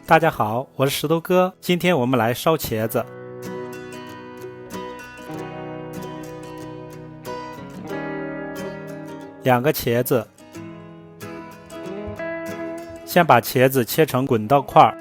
大家好，我是石头哥，今天我们来烧茄子。2个茄子，先把茄子切成滚刀块，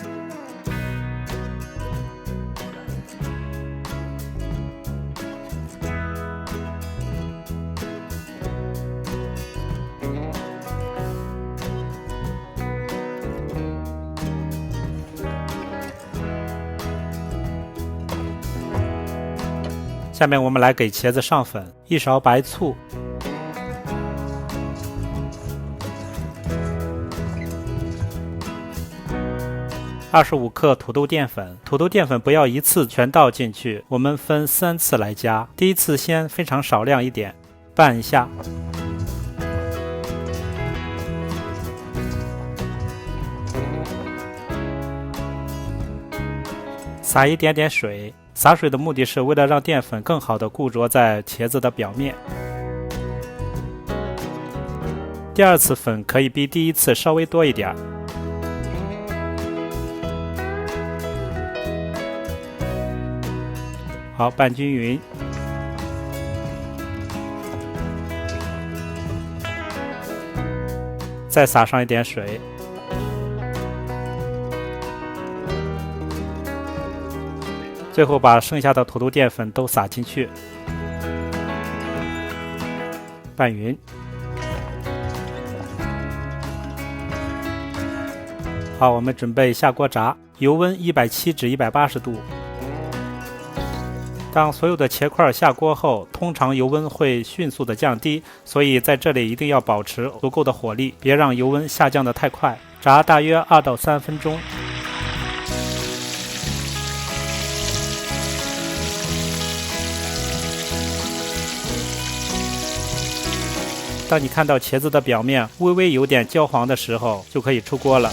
下面我们来给茄子上粉，1勺白醋，25克土豆淀粉。土豆淀粉不要一次全倒进去，我们分3次来加。第一次先非常少量一点，拌一下。撒一点点水。洒水的目的是为了让淀粉更好的固着在茄子的表面。第2次粉可以比第1次稍微多一点。好，拌均匀。再撒上一点水。最后把剩下的土豆淀粉都撒进去，拌匀。好，我们准备下锅炸，油温170至180度。当所有的茄块下锅后，通常油温会迅速的降低，所以在这里一定要保持足够的火力，别让油温下降得太快。炸大约2到3分钟。当你看到茄子的表面微微有点焦黄的时候，就可以出锅了。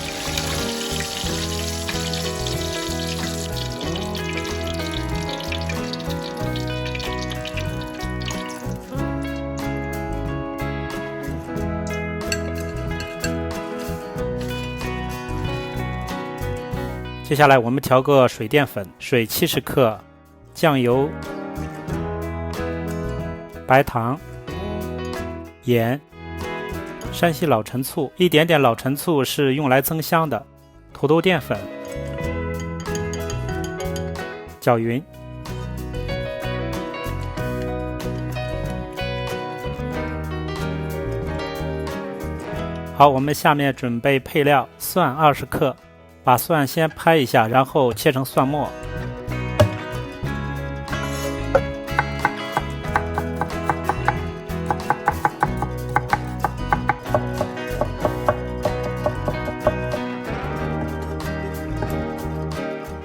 接下来我们调个水淀粉，水70克，酱油、白糖、盐、山西老陈醋，一点点老陈醋是用来增香的，土豆淀粉，搅匀。好，我们下面准备配料，蒜20克，把蒜先拍一下，然后切成蒜末。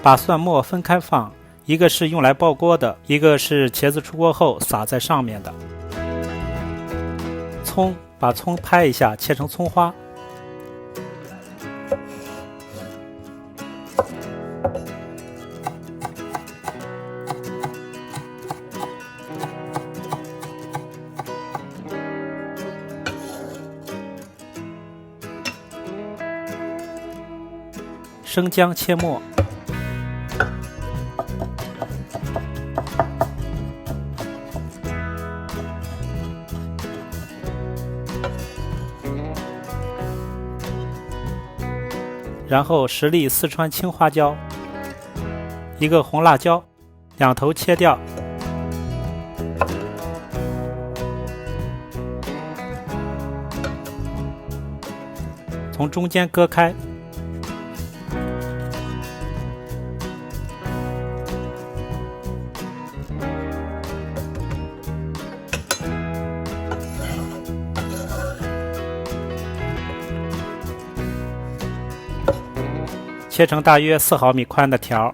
把蒜末分开放，一个是用来爆锅的，一个是茄子出锅后撒在上面的。葱，把葱拍一下，切成葱花。生姜切末。然后10粒四川青花椒，1个红辣椒，2头切掉，从中间割开，切成大约4毫米宽的条。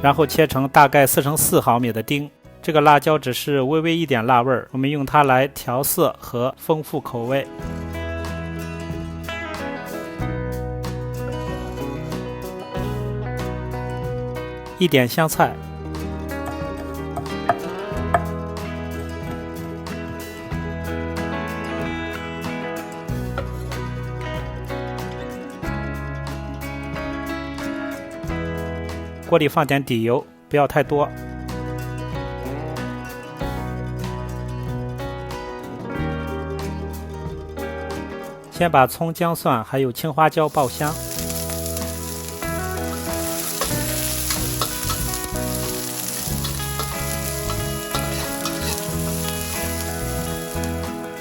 然后切成大概4乘4毫米的丁。这个辣椒只是微微一点辣味儿，我们用它来调色和丰富口味。一点香菜，锅里放点底油，不要太多。先把葱、姜、蒜还有青花椒爆香，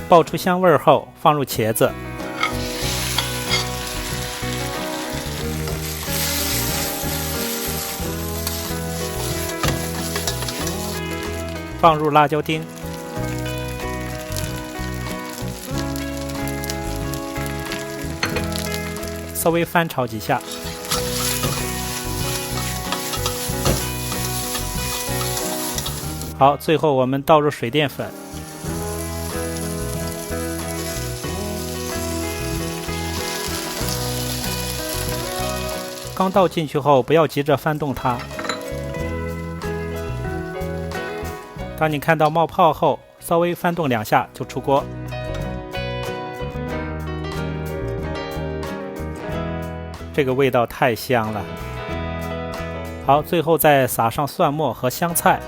爆出香味后，放入茄子，放入辣椒丁，稍微翻炒几下，好，最后我们倒入水淀粉，刚倒进去后，不要急着翻动它。当你看到冒泡后，稍微翻动2下就出锅。这个味道太香了。好，最后再撒上蒜末和香菜。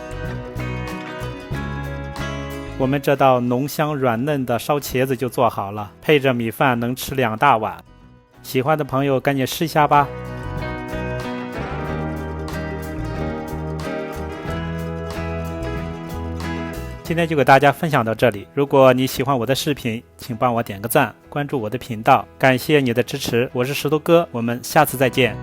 我们这道浓香软嫩的烧茄子就做好了，配着米饭能吃2大碗。喜欢的朋友赶紧试一下吧。今天就给大家分享到这里，如果你喜欢我的视频，请帮我点个赞，关注我的频道，感谢你的支持，我是石头哥，我们下次再见。